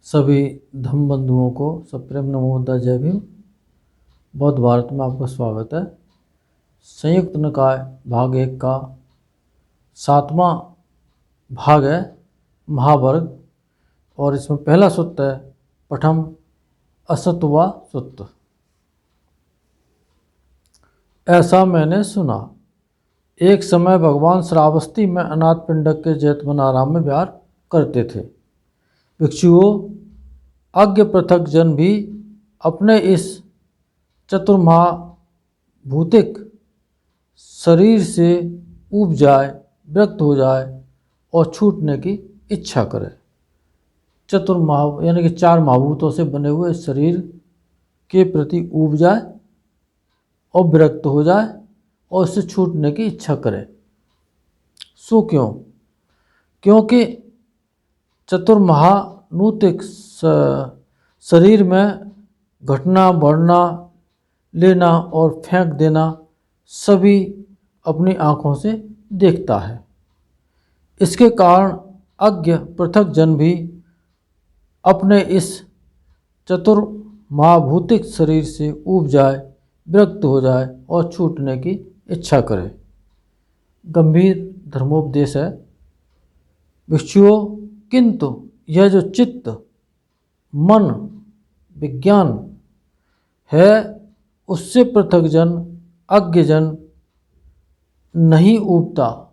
सभी धम्म बंधुओं को सप्रेम नमोदा जय भीम। बौद्ध भारत में आपका स्वागत है। संयुक्त निकाय भाग 1 का 7वां भाग है महावर्ग, और इसमें पहला सूत्र है पठम असत्वा सूत्र। ऐसा मैंने सुना, एक समय भगवान श्रावस्ती में अनाथ पिंडक के जैतवनाराम में विहार करते थे। भिक्षुओं, अज्ञ पृथक जन भी अपने इस चतुर्महाभूतिक शरीर से ऊब जाए, विरक्त हो जाए और छूटने की इच्छा करे। चतुर्महा यानी कि 4 महाभूतों से बने हुए शरीर के प्रति ऊब जाए और विरक्त हो जाए और उससे छूटने की इच्छा करे। सो क्यों? क्योंकि चतुर्महाभूतिक शरीर में घटना, बढ़ना, लेना और फेंक देना सभी अपनी आँखों से देखता है। इसके कारण अज्ञ पृथक जन भी अपने इस चतुर्महाभूतिक शरीर से ऊब जाए, विरक्त हो जाए और छूटने की इच्छा करे। गंभीर धर्मोपदेश है। भिक्षुओं, किंतु यह जो चित्त, मन, विज्ञान है, उससे पृथक जन, अज्ञ जन नहीं ऊबता,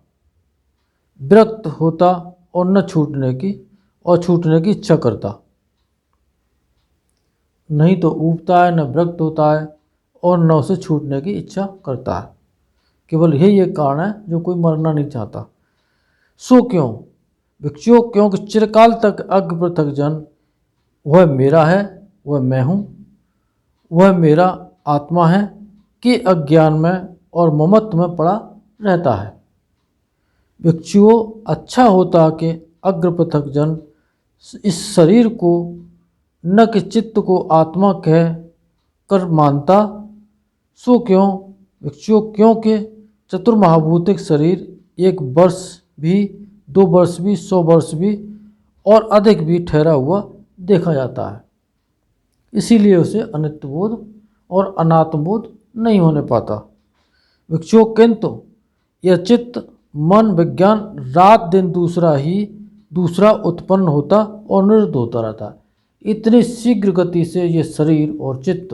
विरक्त होता और न छूटने की इच्छा करता। नहीं तो ऊबता है, न विरक्त होता है और न उसे छूटने की इच्छा करता है। केवल यही एक कारण है जो कोई मरना नहीं चाहता। सो क्यों? भिक्षुओं, क्योंकि चिरकाल तक अज्ञ पृथक जन वह मेरा है, वह मैं हूँ, वह मेरा आत्मा है कि अज्ञान में और ममत्व में पड़ा रहता है। भिक्षुओं, अच्छा होता कि अज्ञ पृथक जन इस शरीर को न कि चित्त को आत्मा कह कर मानता। सो क्यों? भिक्षुओं, क्योंकि चतुर्महाभूतिक शरीर 1 वर्ष भी, 2 वर्ष भी, 100 वर्ष भी और अधिक भी ठहरा हुआ देखा जाता है। इसीलिए उसे अनित्य बोध और अनात्म बोध नहीं होने पाता। भिक्षुओं, किंतु यह चित्त, मन, विज्ञान रात दिन दूसरा उत्पन्न होता और निरुद्ध होता रहता है। इतनी शीघ्र गति से ये शरीर और चित्त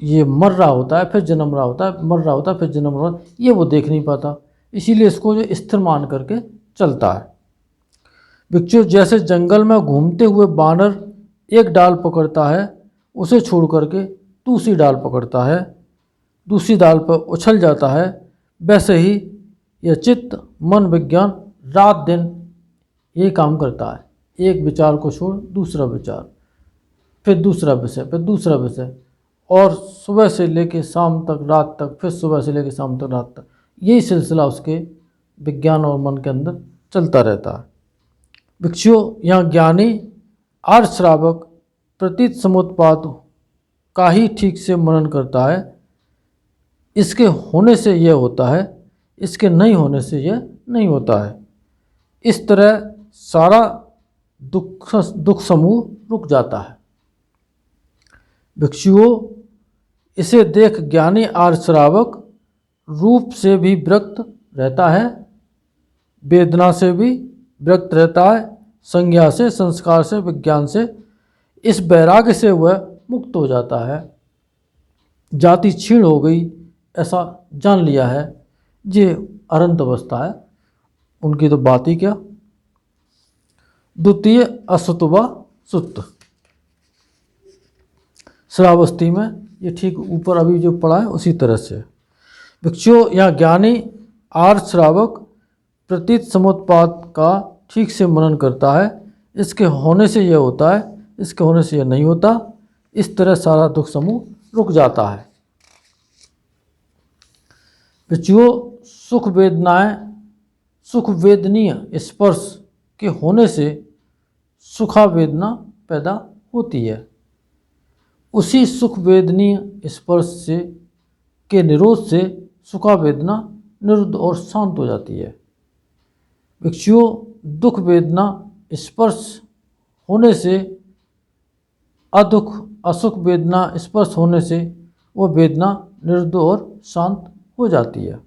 ये मर रहा होता है, फिर जन्म रहा होता है, मर रहा होता है, फिर जन्म रहा, ये वो देख नहीं पाता। इसीलिए इसको जो स्थिर मान करके चलता है। भिक्षु, जैसे जंगल में घूमते हुए बानर एक डाल पकड़ता है, उसे छोड़ करके दूसरी डाल पकड़ता है, दूसरी डाल पर उछल जाता है, वैसे ही यह चित्त, मन, विज्ञान रात दिन ये काम करता है। एक विचार को छोड़ दूसरा विचार, फिर दूसरा विषय, फिर दूसरा विषय, और सुबह से लेकर शाम तक, रात तक, फिर सुबह से लेकर शाम तक, रात तक, यही सिलसिला उसके विज्ञान और मन के अंदर चलता रहता है। भिक्षुओं, यहाँ ज्ञानी आर्य श्रावक प्रतीत समुत्पाद का ही ठीक से मनन करता है। इसके होने से यह होता है, इसके नहीं होने से यह नहीं होता है। इस तरह सारा दुख समूह रुक जाता है। भिक्षुओं, इसे देख ज्ञानी आर्य श्रावक रूप से भी विरक्त रहता है, वेदना से भी विरक्त रहता है, संज्ञा से, संस्कार से, विज्ञान से। इस वैराग्य से वह मुक्त हो जाता है। जाति क्षीण हो गई ऐसा जान लिया है। ये अनंत अवस्था है, उनकी तो बात ही क्या। द्वितीय असतुवा सुत्त। श्रावस्ती में ये ठीक ऊपर अभी जो पढ़ा है उसी तरह से। भिक्षुओं, यहाँ ज्ञानी आर्य श्रावक प्रतीत समुत्पाद का ठीक से मनन करता है। इसके होने से यह होता है, इसके होने से यह नहीं होता। इस तरह सारा दुख समूह रुक जाता है। भिक्षुओं, सुख वेदनीय स्पर्श के होने से सुखावेदना पैदा होती है। उसी सुख वेदनीय स्पर्श से के निरोध से सुखावेदना निरुद्ध और शांत हो जाती है। भिक्षुओं, दुख वेदना स्पर्श होने से, अदुख असुख वेदना स्पर्श होने से वह वेदना निरुद्ध और शांत हो जाती है।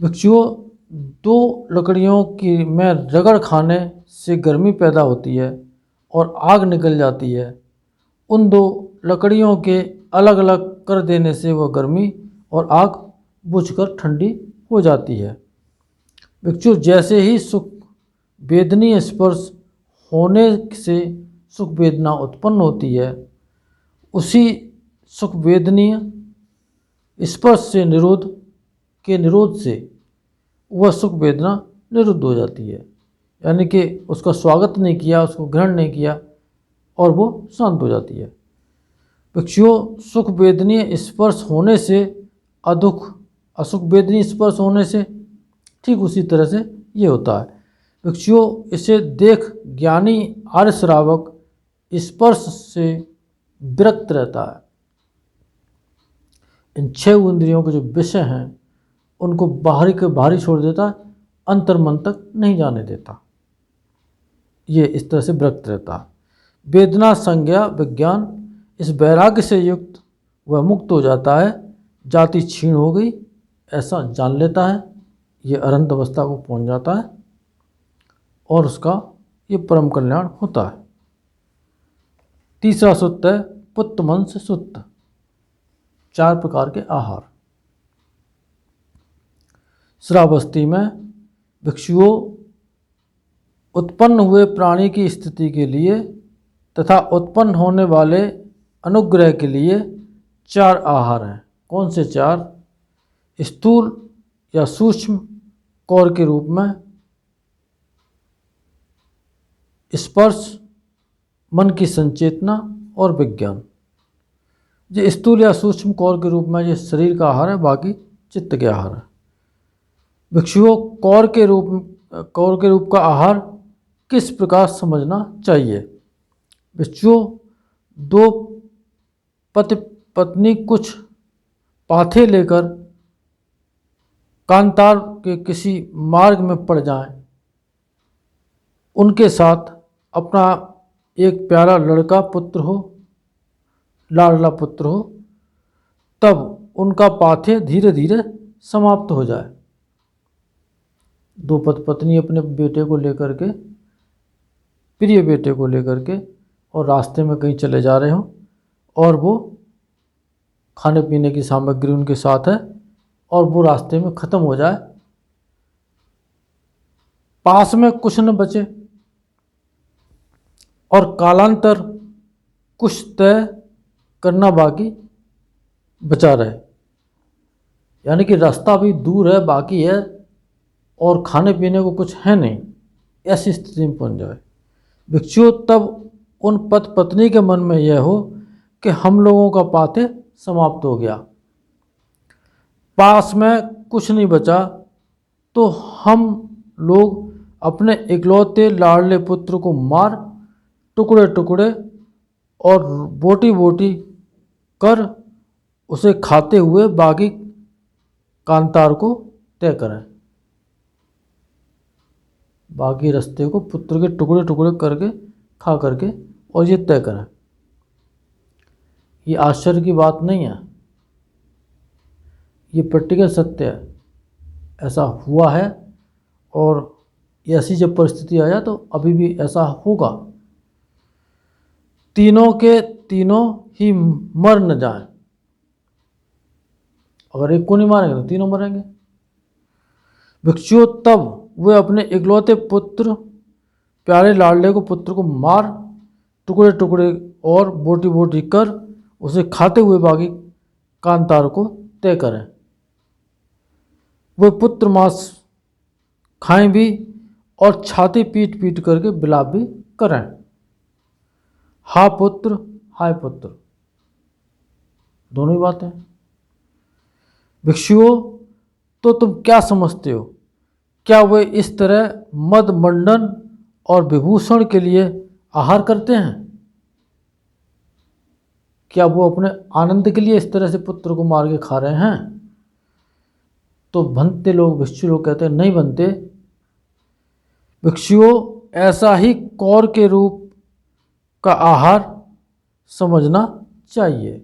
भिक्षुओं, दो लकड़ियों की में रगड़ खाने से गर्मी पैदा होती है और आग निकल जाती है। उन दो लकड़ियों के अलग अलग कर देने से वह गर्मी और आग बुझकर ठंडी हो जाती है। भिक्षु, जैसे ही सुख वेदनीय स्पर्श होने से सुख वेदना उत्पन्न होती है, उसी सुख वेदनीय स्पर्श से निरोध से वह सुख वेदना निरुद्ध हो जाती है। यानी कि उसका स्वागत नहीं किया, उसको ग्रहण नहीं किया और वो शांत हो जाती है। भिक्षुओं, सुख वेदनीय स्पर्श होने से अदुख असुख वेदनीय स्पर्श होने से ठीक उसी तरह से ये होता है। भिक्षुओं, इसे देख ज्ञानी आर्य श्रावक स्पर्श से विरक्त रहता है। इन 6 इंद्रियों के जो विषय हैं उनको बाहरी के बाहरी छोड़ देता है, अंतर मन तक नहीं जाने देता। ये इस तरह से विरक्त रहता है। वेदना संज्ञा विज्ञान, इस वैराग्य से युक्त वह मुक्त हो जाता है। जाति क्षीण हो गई ऐसा जान लेता है, ये अरहंत अवस्था को पहुंच जाता है और उसका ये परम कल्याण होता है। तीसरा सूत्र है पुत्त मन से सुत्त। 4 प्रकार के आहार। श्रावस्ती में भिक्षुओं, उत्पन्न हुए प्राणी की स्थिति के लिए तथा उत्पन्न होने वाले अनुग्रह के लिए 4 आहार हैं। कौन से 4? स्थूल या सूक्ष्म कौर के रूप में, स्पर्श, मन की संचेतना और विज्ञान। ये स्थूल या सूक्ष्म कौर के रूप में ये शरीर का आहार है, बाकी चित्त के आहार है। भिक्षुओं, कौर के रूप का आहार किस प्रकार समझना चाहिए? भिक्षुओं, 2 पति पत्नी कुछ पाथे लेकर कांतार के किसी मार्ग में पड़ जाएं, उनके साथ अपना एक प्यारा लड़का पुत्र हो, लाडला पुत्र हो, तब उनका पाथे धीरे धीरे समाप्त हो जाए। 2 पति पत्नी अपने बेटे को लेकर के, प्रिय बेटे को लेकर के, और रास्ते में कहीं चले जा रहे हों और वो खाने पीने की सामग्री उनके साथ है और वो रास्ते में ख़त्म हो जाए, पास में कुछ न बचे और कालांतर कुछ तय करना बाकी बचा रहे, यानी कि रास्ता भी दूर है, बाकी है और खाने पीने को कुछ है नहीं, ऐसी स्थिति में पहुंच जाए। भिक्षुओं, तब उन पति पत्नी के मन में यह हो कि हम लोगों का पाथे समाप्त हो गया, पास में कुछ नहीं बचा, तो हम लोग अपने इकलौते लाडले पुत्र को मार टुकड़े टुकड़े और बोटी बोटी कर उसे खाते हुए बाकी कांतार को तय करें। बाकी रास्ते को पुत्र के टुकड़े टुकड़े करके खा करके और ये तय करें। ये आश्चर्य की बात नहीं है, ये प्रैक्टिकल सत्य है, ऐसा हुआ है और ऐसी जब परिस्थिति आ जाए तो अभी भी ऐसा होगा। तीनों के तीनों ही मर न जाएं। अगर एक को नहीं मारेंगे तो तीनों मरेंगे। भिक्षुओं, तब वे अपने इकलौते पुत्र, प्यारे लाडले को पुत्र को मार टुकड़े टुकड़े और बोटी बोटी कर उसे खाते हुए बाकी कांतार को तय करें। वे पुत्र मांस खाएं भी और छाती पीट पीट करके विलाप भी करें। हा पुत्र हाय पुत्र, दोनों ही बातें। भिक्षुओं, तो तुम क्या समझते हो, क्या वे इस तरह मद मंडन और विभूषण के लिए आहार करते हैं? क्या वो अपने आनंद के लिए इस तरह से पुत्र को मार के खा रहे हैं? तो बनते लोग, भिक्षु लोग कहते हैं नहीं बनते। भिक्षुओं, ऐसा ही कौर के रूप का आहार समझना चाहिए।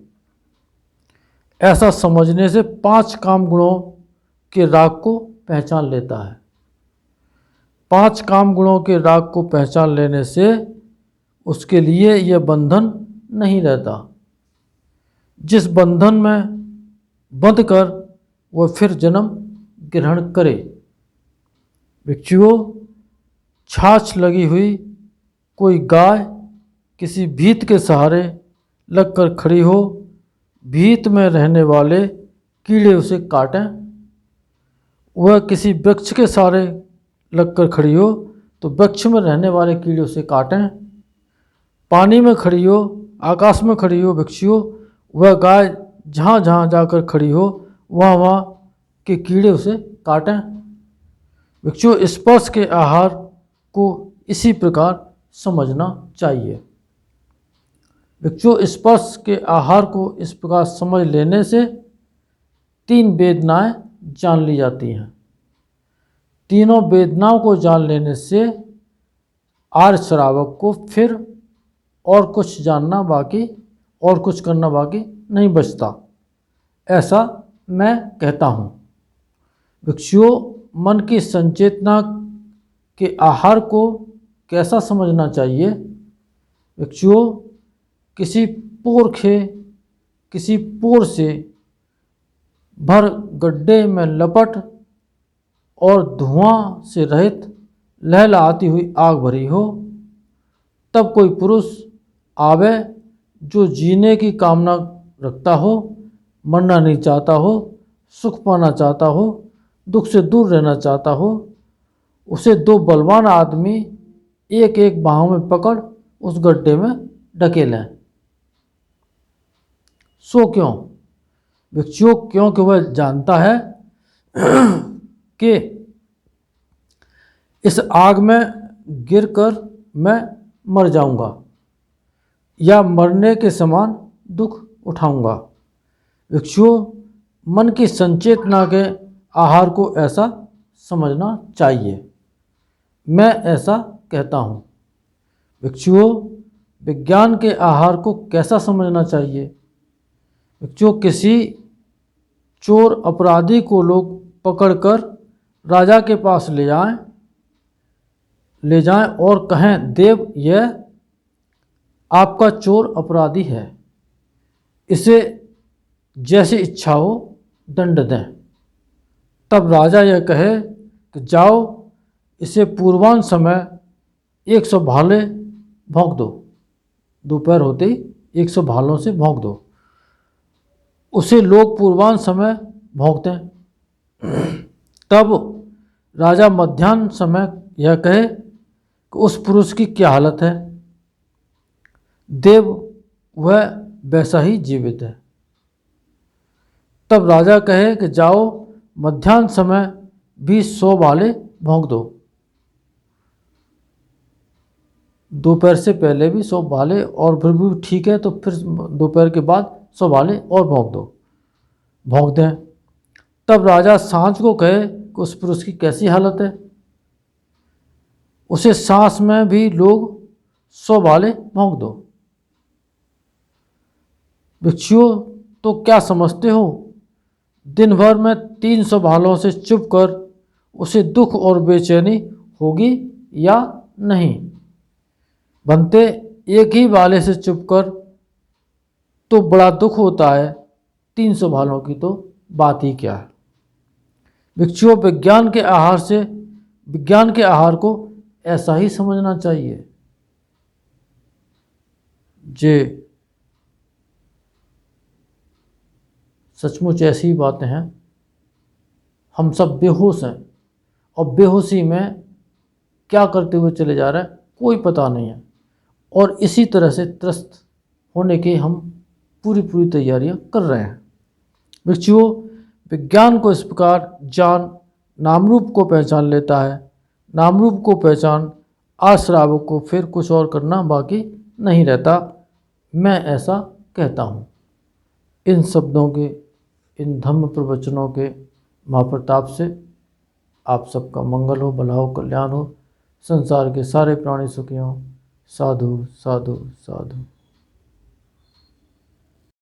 ऐसा समझने से 5 काम गुणों के राग को पहचान लेता है। 5 काम गुणों के राग को पहचान लेने से उसके लिए यह बंधन नहीं रहता, जिस बंधन में बंध कर वह फिर जन्म ग्रहण करे। भिक्षुओं, छाछ लगी हुई कोई गाय किसी भीत के सहारे लगकर खड़ी हो, भीत में रहने वाले कीड़े उसे काटें। वह किसी वृक्ष के सहारे लगकर खड़ी हो तो वृक्ष में रहने वाले कीड़े उसे काटें। पानी में खड़ी हो, आकाश में खड़ी हो भिक्षुओं, वह गाय जहाँ जहाँ जाकर खड़ी हो वहाँ वहाँ के कीड़े उसे काटें। भिक्षुओं, स्पर्श के आहार को इसी प्रकार समझना चाहिए। भिक्षुओं, स्पर्श के आहार को इस प्रकार समझ लेने से 3 वेदनाएं जान ली जाती हैं। तीनों वेदनाओं को जान लेने से आर्य श्रावक को फिर और कुछ जानना बाकी और कुछ करना बाकी नहीं बचता, ऐसा मैं कहता हूँ। भिक्षुओं, मन की संचेतना के आहार को कैसा समझना चाहिए? भिक्षुओं, किसी पोर से भर गड्ढे में लपट और धुआं से रहित लहलहाती हुई आग भरी हो, तब कोई पुरुष आवे जो जीने की कामना रखता हो, मरना नहीं चाहता हो, सुख पाना चाहता हो, दुख से दूर रहना चाहता हो, उसे 2 बलवान आदमी एक एक बाहों में पकड़ उस गड्ढे में ढकेलें। सो क्यों? भिक्षुओं, क्योंकि वह जानता है कि इस आग में गिरकर मैं मर जाऊंगा या मरने के समान दुख उठाऊंगा। भिक्षुओं, मन की संचेतना के आहार को ऐसा समझना चाहिए, मैं ऐसा कहता हूँ। भिक्षुओं, विज्ञान के आहार को कैसा समझना चाहिए? भिक्षुओं, किसी चोर अपराधी को लोग पकड़कर राजा के पास ले जाएं और कहें, देव, यह आपका चोर अपराधी है, इसे जैसी इच्छा हो दंड दें। तब राजा यह कहे कि जाओ, इसे पूर्वाह्न समय 100 भाले भोंक दो। दोपहर होते ही 100 भालों से भोंक दो। उसे लोग पूर्वाह्न समय भोंकते हैं। तब राजा मध्याह्न समय यह कहे कि उस पुरुष की क्या हालत है? देव, वह वैसा ही जीवित है। तब राजा कहे कि जाओ, मध्याह्न समय भी 100 भाले भोंक दो। दोपहर से पहले भी 100 भाले और फिर भी ठीक है तो फिर दोपहर के बाद 100 भाले और भोंक दें। तब राजा सांझ को कहे कि उस पुरुष की कैसी हालत है? उसे सांस में भी लोग 100 भाले भोंक दो। भिक्षुओं, तो क्या समझते हो? दिन भर में 300 भालों से चुप कर उसे दुख और बेचैनी होगी या नहीं? बनते एक ही भाले से चुप कर तो बड़ा दुख होता है, 300 भालों की तो बात ही क्या है। भिक्षुओं, विज्ञान के आहार को ऐसा ही समझना चाहिए। जे सचमुच ऐसी ही बातें हैं। हम सब बेहोश हैं और बेहोशी में क्या करते हुए चले जा रहे हैं कोई पता नहीं है, और इसी तरह से त्रस्त होने की हम पूरी तैयारियां कर रहे हैं। भिक्षुओं, विज्ञान को इस प्रकार जान नाम रूप को पहचान लेता है। नाम रूप को पहचान आश्रावक को फिर कुछ और करना बाकी नहीं रहता, मैं ऐसा कहता हूँ। इन शब्दों के, इन धम्म प्रवचनों के महाप्रताप से आप सबका मंगल हो, भला हो, कल्याण हो। संसार के सारे प्राणी सुखी हों। साधु साधु साधु।